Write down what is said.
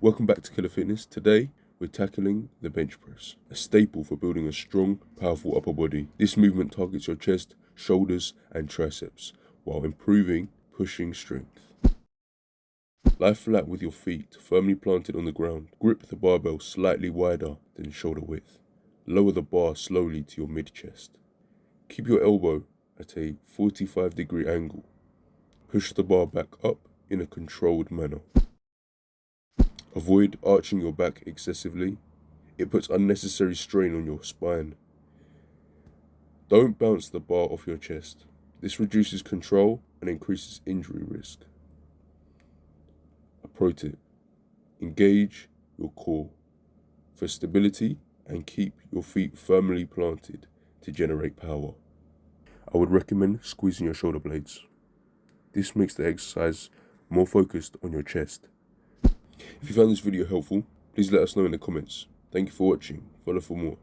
Welcome back to Killer Fitness. Today, we're tackling the bench press, a staple for building a strong, powerful upper body. This movement targets your chest, shoulders, and triceps, while improving pushing strength. Lie flat with your feet firmly planted on the ground. Grip the barbell slightly wider than shoulder width. Lower the bar slowly to your mid-chest. Keep your elbow at a 45-degree angle. Push the bar back up in a controlled manner. Avoid arching your back excessively. It puts unnecessary strain on your spine. Don't bounce the bar off your chest. This reduces control and increases injury risk. A pro tip: engage your core for stability and keep your feet firmly planted to generate power. I would recommend squeezing your shoulder blades. This makes the exercise more focused on your chest. If you found this video helpful, please let us know in the comments. Thank you for watching. Follow for more.